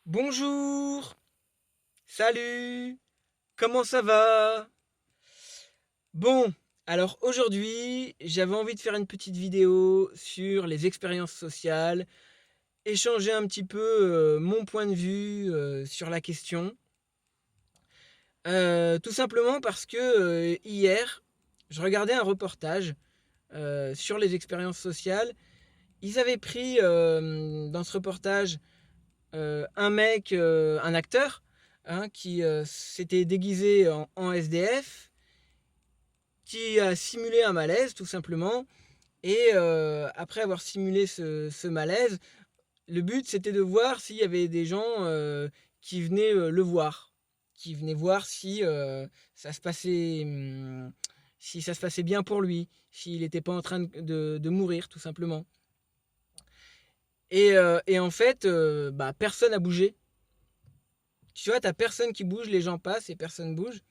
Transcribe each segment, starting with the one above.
Bonjour, salut, comment ça va? Bon, alors aujourd'hui, j'avais envie de faire une petite vidéo sur les expériences sociales, échanger un petit peu mon point de vue sur la question. Tout simplement parce que hier, je regardais un reportage sur les expériences sociales. Ils avaient pris dans ce reportage un mec, un acteur, hein, qui s'était déguisé en SDF, qui a simulé un malaise tout simplement. Et après avoir simulé ce malaise, le but c'était de voir s'il y avait des gens qui venaient le voir, qui venaient voir si ça se passait, si ça se passait bien pour lui, s'il n'était pas en train de mourir tout simplement. Et en fait, bah, personne n'a bougé. Tu vois, t'as personne qui bouge, les gens passent et personne bouge.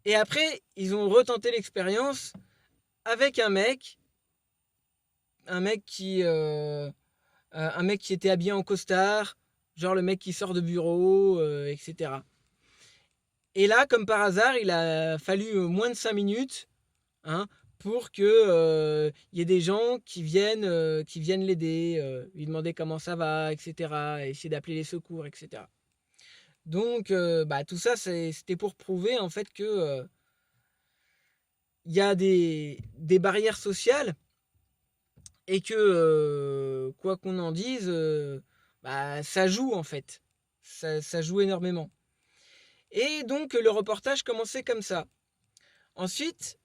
Et après, ils ont retenté l'expérience avec un mec qui, euh, un mec qui était habillé en costard, genre le mec qui sort de bureau, etc. Et là, comme par hasard, il a fallu moins de 5 minutes, hein, pour que y ait des gens qui viennent l'aider, lui demander comment ça va, etc. Et essayer d'appeler les secours, etc. Donc, bah, tout ça, c'était pour prouver en fait que il y a des barrières sociales et que, quoi qu'on en dise, bah, ça joue en fait. Ça joue énormément. Et donc, le reportage commençait comme ça. Ensuite,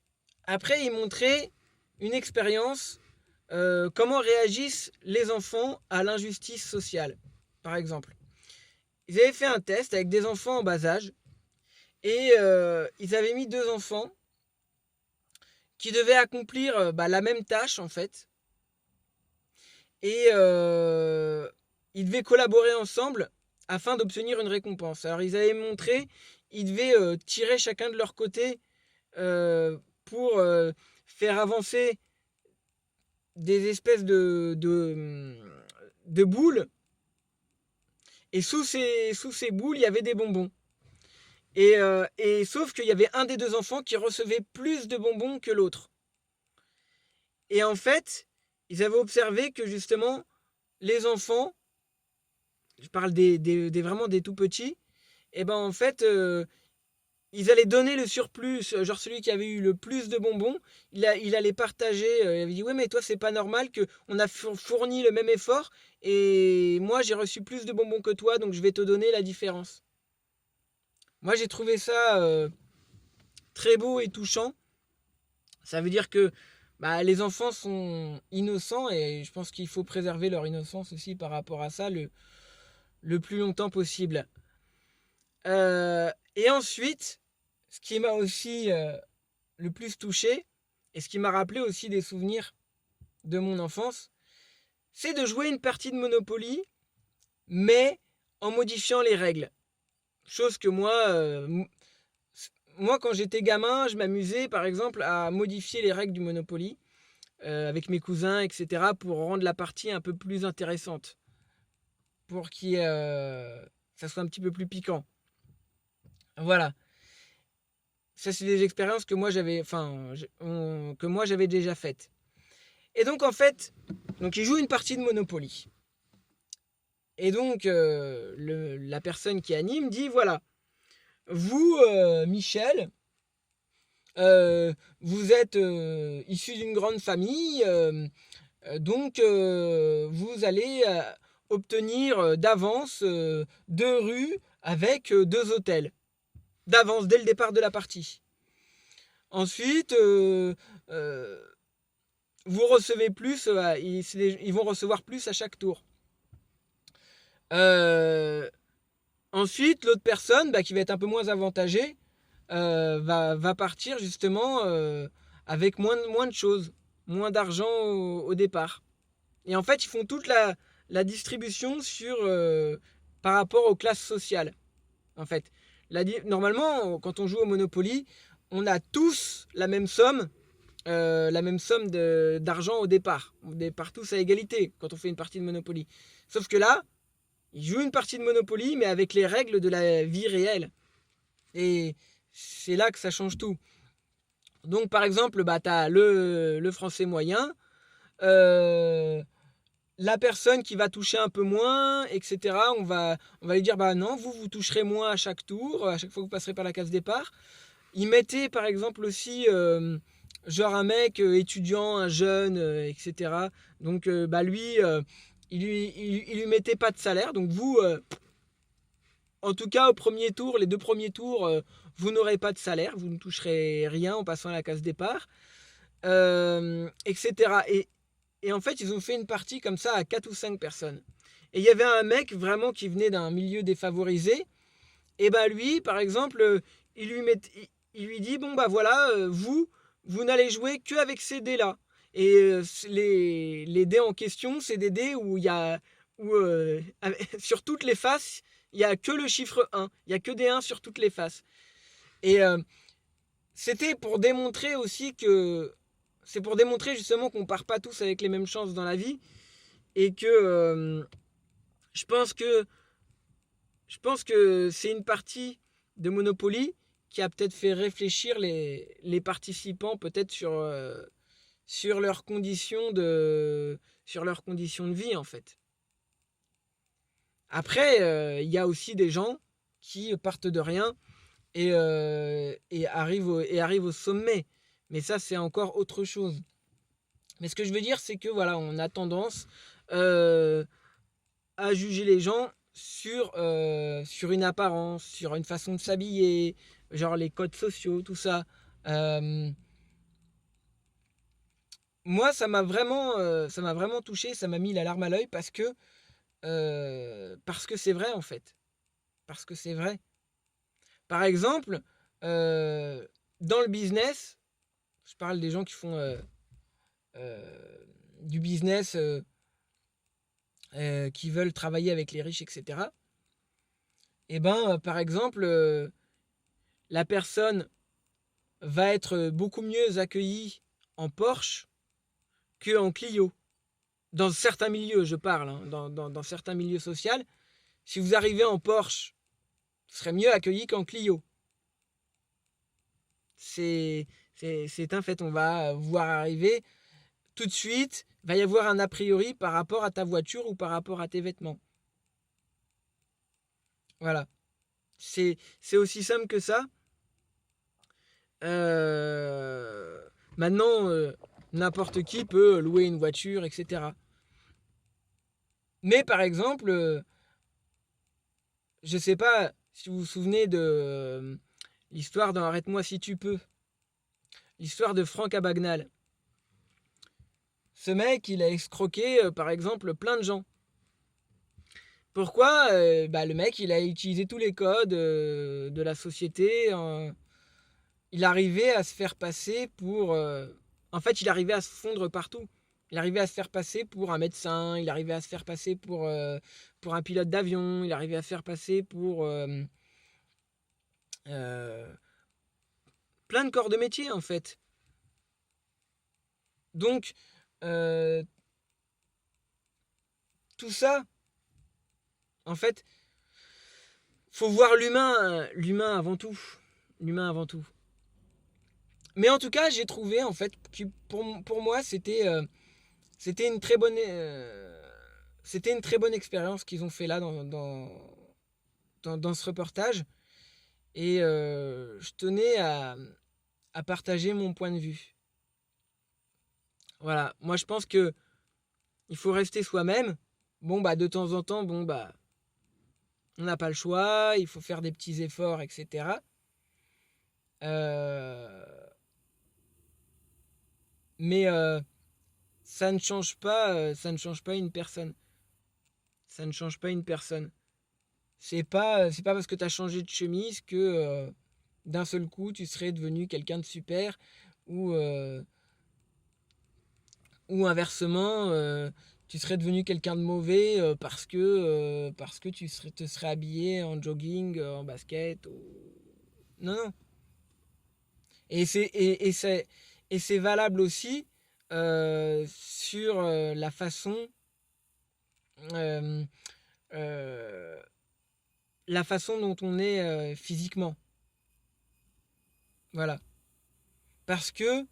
après, il montrait une expérience, comment réagissent les enfants à l'injustice sociale, par exemple. Ils avaient fait un test avec des enfants en bas âge et ils avaient mis deux enfants qui devaient accomplir bah, la même tâche en fait. Et ils devaient collaborer ensemble afin d'obtenir une récompense. Alors ils avaient montré, ils devaient tirer chacun de leur côté pour faire avancer des espèces de boules. Et sous ces boules, il y avait des bonbons. Et sauf qu'il y avait un des deux enfants qui recevait plus de bonbons que l'autre. Et en fait, ils avaient observé que justement, les enfants, je parle vraiment des tout petits, et ben en fait, ils allaient donner le surplus, genre celui qui avait eu le plus de bonbons, il allait partager, il avait dit ouais mais toi c'est pas normal que on a fourni le même effort et moi j'ai reçu plus de bonbons que toi donc je vais te donner la différence. Moi j'ai trouvé ça très beau et touchant. Ça veut dire que bah, les enfants sont innocents et je pense qu'il faut préserver leur innocence aussi par rapport à ça le plus longtemps possible. Et ensuite, ce qui m'a aussi le plus touché, et ce qui m'a rappelé aussi des souvenirs de mon enfance, c'est de jouer une partie de Monopoly, mais en modifiant les règles. Chose que moi quand j'étais gamin, je m'amusais par exemple à modifier les règles du Monopoly avec mes cousins, etc., pour rendre la partie un peu plus intéressante, pour que ça soit un petit peu plus piquant. Voilà. Ça, c'est des expériences que moi j'avais, que moi j'avais déjà faites. Et donc en fait, donc il joue une partie de Monopoly. Et donc la personne qui anime dit voilà, vous Michel, vous êtes issu d'une grande famille, donc vous allez obtenir d'avance deux rues avec deux hôtels d'avance dès le départ de la partie. Ensuite, euh, vous recevez plus, ils vont recevoir plus à chaque tour. Euh, Ensuite, l'autre personne bah, qui va être un peu moins avantagée va partir justement avec moins de choses, moins d'argent au départ. Et en fait, ils font toute la distribution par rapport aux classes sociales. En fait, normalement, quand on joue au Monopoly, on a tous la même somme d'argent au départ. On départ tous à égalité quand on fait une partie de Monopoly. Sauf que là, Ils jouent une partie de Monopoly, mais avec les règles de la vie réelle. Et c'est là que ça change tout. Donc, par exemple, tu as le français moyen, euh, la personne qui va toucher un peu moins, etc. On va lui dire, bah non, vous toucherez moins à chaque tour, à chaque fois que vous passerez par la case départ. Ils mettaient, par exemple, aussi, genre un mec étudiant, un jeune, etc. Donc, lui, il lui mettait pas de salaire. Donc, vous, en tout cas, au premier tour, les 2 premiers tours, vous n'aurez pas de salaire, vous ne toucherez rien en passant à la case départ, etc. Et en fait, ils ont fait une partie comme ça à 4 ou 5 personnes. Et il y avait un mec vraiment qui venait d'un milieu défavorisé. Et ben lui, par exemple, il lui dit bon bah voilà, vous n'allez jouer que avec ces dés là. Et les dés en question, c'est des dés où il y a où sur toutes les faces, il y a que le chiffre 1. Il y a que des 1 sur toutes les faces. Et c'était pour démontrer aussi que c'est pour démontrer justement qu'on part pas tous avec les mêmes chances dans la vie et que je pense que je pense que c'est une partie de Monopoly qui a peut-être fait réfléchir les participants peut-être sur leurs conditions de vie en fait. Après, il y a aussi des gens qui partent de rien et arrivent au sommet. Mais ça, c'est encore autre chose. Mais ce que je veux dire, c'est que voilà, on a tendance euh, à juger les gens sur une apparence, sur une façon de s'habiller, genre les codes sociaux, tout ça. Euh, Moi, ça m'a vraiment touché, ça m'a mis la larme à l'œil parce que c'est vrai en fait, parce que c'est vrai. Par exemple, euh, dans le business, je parle des gens qui font euh, du business, qui veulent travailler avec les riches, etc. Et ben, par exemple, la personne va être beaucoup mieux accueillie en Porsche qu'en Clio. Dans certains milieux, je parle, hein, dans certains milieux sociaux, si vous arrivez en Porsche, vous serez mieux accueilli qu'en Clio. C'est un fait. On va vous voir arriver tout de suite. Il va y avoir un a priori par rapport à ta voiture ou par rapport à tes vêtements. Voilà. C'est aussi simple que ça. Euh, Maintenant, n'importe qui peut louer une voiture, etc. Mais par exemple, je sais pas si vous vous souvenez de l'histoire dans Arrête-moi si tu peux. L'histoire de Franck Abagnale. Ce mec, il a escroqué, par exemple, plein de gens. Pourquoi le mec, il a utilisé tous les codes de la société. Il arrivait à se faire passer pour... en fait, il arrivait à se fondre partout. Il arrivait à se faire passer pour un médecin, il arrivait à se faire passer pour un pilote d'avion, il arrivait à se faire passer pour euh, plein de corps de métier, en fait. Donc, euh, tout ça, en fait, faut voir l'humain avant tout. L'humain avant tout. Mais en tout cas, j'ai trouvé, en fait, que pour moi, c'était une très bonne expérience qu'ils ont fait là dans ce reportage. Et je tenais à partager mon point de vue. Voilà, moi je pense que il faut rester soi-même. Bon bah de temps en temps, bon bah on n'a pas le choix, il faut faire des petits efforts, etc. Euh, mais ça ne change pas une personne. Ça ne change pas une personne. C'est pas parce que tu as changé de chemise que d'un seul coup tu serais devenu quelqu'un de super ou inversement tu serais devenu quelqu'un de mauvais parce que te serais habillé en jogging, en basket. Non, non. Et c'est valable aussi sur la façon euh, la façon dont on est physiquement. Voilà. Parce que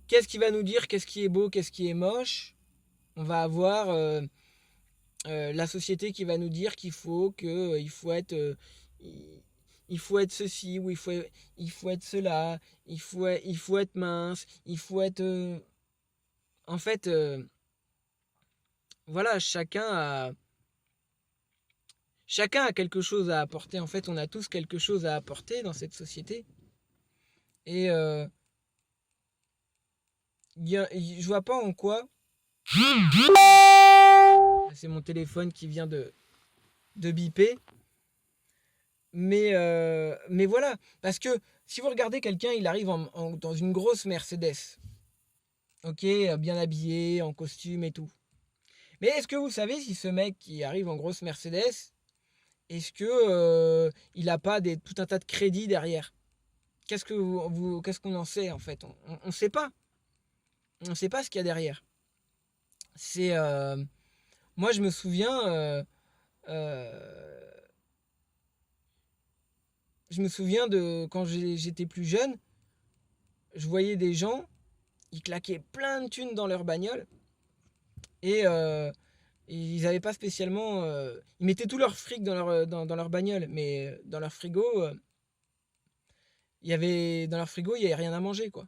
qu'est-ce qui va nous dire qu'est-ce qui est beau, qu'est-ce qui est moche? On va avoir la société qui va nous dire il faut être ceci ou il faut être cela, il faut être mince, il faut être en fait voilà, chacun a quelque chose à apporter. En fait, on a tous quelque chose à apporter dans cette société. Et je vois pas en quoi. C'est mon téléphone qui vient de biper. Mais voilà. Parce que si vous regardez quelqu'un, il arrive dans une grosse Mercedes. Ok, bien habillé, en costume et tout. Mais est-ce que vous savez si ce mec qui arrive en grosse Mercedes, est-ce que il a pas tout un tas de crédits derrière? Qu'est-ce qu'on en sait en fait? On sait pas. On sait pas ce qu'il y a derrière. C'est moi je me souviens de quand j'étais plus jeune, je voyais des gens, ils claquaient plein de thunes dans leur bagnole et ils avaient pas spécialement ils mettaient tout leur fric dans leur bagnole, mais dans leur frigo il y avait rien à manger quoi.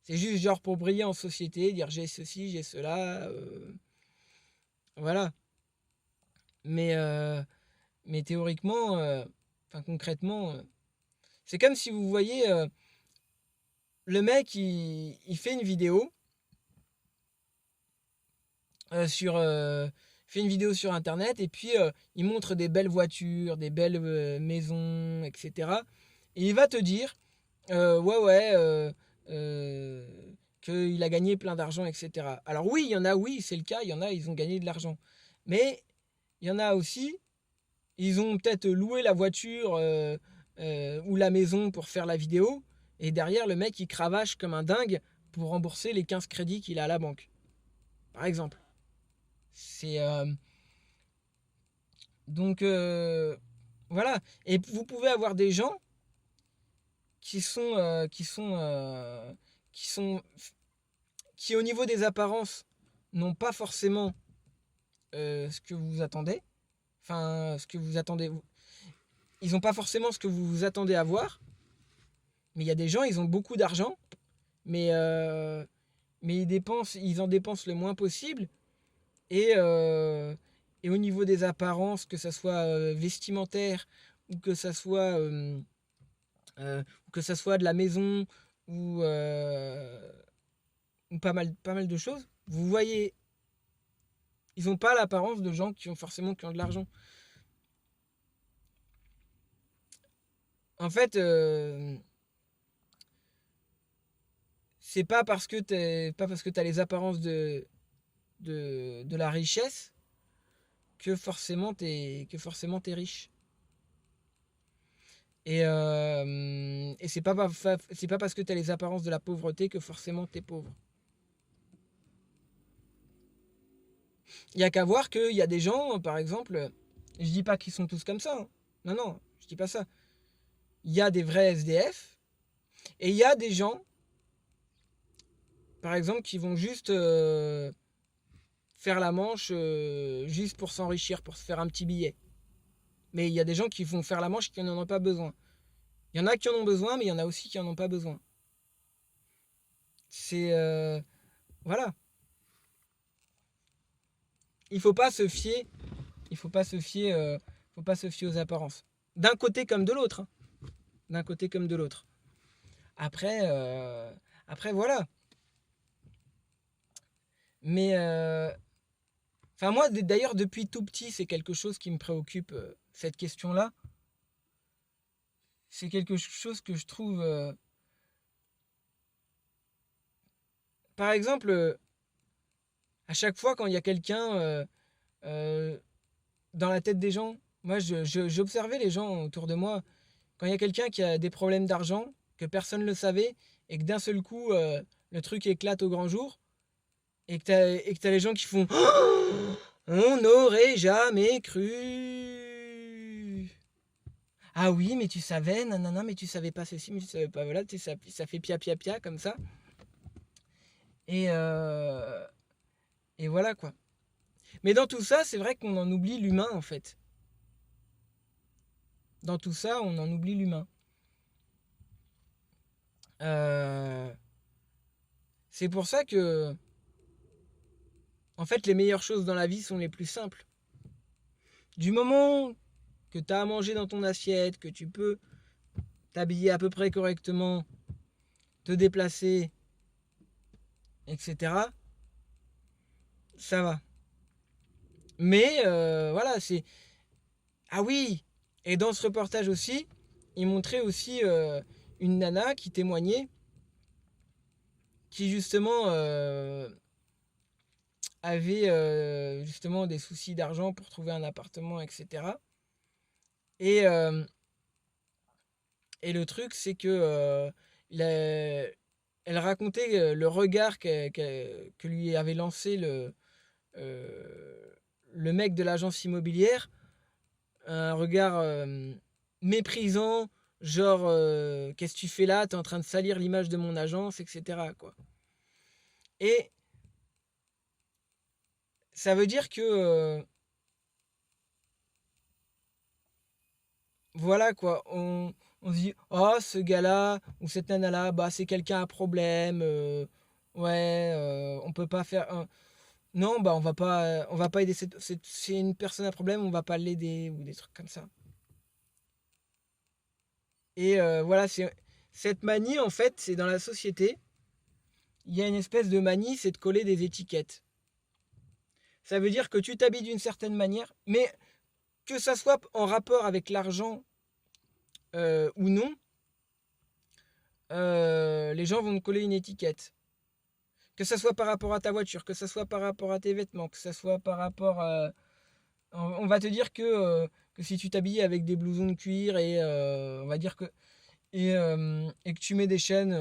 C'est juste genre pour briller en société, dire j'ai ceci, j'ai cela voilà. Mais théoriquement enfin concrètement c'est comme si vous voyez le mec il fait une vidéo sur fait une vidéo sur internet et puis il montre des belles voitures, des belles maisons, etc. Et il va te dire ouais euh, qu'il a gagné plein d'argent, etc. Alors oui, il y en a, oui, c'est le cas, il y en a, ils ont gagné de l'argent. Mais il y en a aussi, ils ont peut-être loué la voiture ou la maison pour faire la vidéo, et derrière, le mec, il cravache comme un dingue pour rembourser les 15 crédits qu'il a à la banque, par exemple. C'est donc voilà. Et vous pouvez avoir des gens qui sont qui sont qui au niveau des apparences n'ont pas forcément ce que vous attendez. Enfin, ce que vous attendez. Ils n'ont pas forcément ce que vous vous attendez à voir. Mais il y a des gens, ils ont beaucoup d'argent, mais ils en dépensent le moins possible. Et, et au niveau des apparences, que ça soit vestimentaire ou que ça soit de la maison ou pas mal de choses, vous voyez, ils n'ont pas l'apparence de gens qui ont de l'argent. En fait, c'est pas parce que t'as les apparences de la richesse que forcément t'es riche. Et c'est pas parce que t'as les apparences de la pauvreté que forcément t'es pauvre. Il y a qu'à voir qu'il y a des gens, par exemple, je dis pas qu'ils sont tous comme ça. Hein. Non, non, je dis pas ça. Il y a des vrais SDF et il y a des gens, par exemple, qui vont juste faire la manche juste pour s'enrichir, pour se faire un petit billet. Mais il y a des gens qui vont faire la manche qui n'en ont pas besoin. Il y en a qui en ont besoin, mais il y en a aussi qui en ont pas besoin. C'est voilà. Il faut pas se fier. Il faut pas se fier. Faut pas se fier aux apparences. D'un côté comme de l'autre. Hein. D'un côté comme de l'autre. Après, voilà. Mais enfin moi d'ailleurs depuis tout petit c'est quelque chose qui me préoccupe cette question-là. C'est quelque chose que je trouve. Par exemple, à chaque fois quand il y a quelqu'un euh, dans la tête des gens, moi j'observais les gens autour de moi. Quand il y a quelqu'un qui a des problèmes d'argent, que personne ne le savait, et que d'un seul coup le truc éclate au grand jour, et que t'as les gens qui font oh, on n'aurait jamais cru. Ah oui, mais tu savais, nanana, mais tu savais pas ceci, mais tu savais pas, voilà, tu sais, ça fait pia pia pia comme ça. Et, euh, et voilà quoi. Mais dans tout ça, c'est vrai qu'on en oublie l'humain en fait. Dans tout ça, on en oublie l'humain. Euh, c'est pour ça que, en fait, les meilleures choses dans la vie sont les plus simples. Du moment que tu as à manger dans ton assiette, que tu peux t'habiller à peu près correctement, te déplacer, etc., ça va. Mais voilà, c'est... Ah oui. Et dans ce reportage aussi, il montrait aussi une nana qui témoignait, qui justement avait justement des soucis d'argent pour trouver un appartement, etc. Et, euh, et le truc, c'est que la- elle racontait le regard que lui avait lancé le mec de l'agence immobilière, un regard méprisant, genre qu'est-ce que tu fais là, t'es en train de salir l'image de mon agence, etc. quoi. Et ça veut dire que voilà quoi, on se dit oh ce gars-là ou cette nana-là, bah c'est quelqu'un à problème, ouais, on peut pas faire non, bah on va pas aider c'est une personne à problème, on va pas l'aider ou des trucs comme ça. Et voilà, c'est cette manie en fait, c'est dans la société, il y a une espèce de manie, c'est de coller des étiquettes. Ça veut dire que tu t'habilles d'une certaine manière, mais que ça soit en rapport avec l'argent ou non, les gens vont te coller une étiquette. Que ça soit par rapport à ta voiture, que ça soit par rapport à tes vêtements, que ça soit par rapport à... On va te dire que si tu t'habilles avec des blousons de cuir et on va dire que... Et que tu mets des chaînes,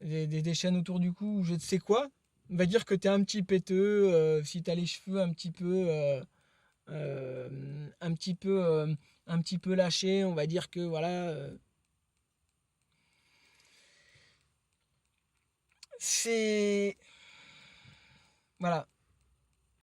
des chaînes autour du cou ou je ne sais quoi, on va dire que tu es un petit péteux, si tu as les cheveux un petit peu, un petit peu lâchés, on va dire que voilà... c'est... Voilà,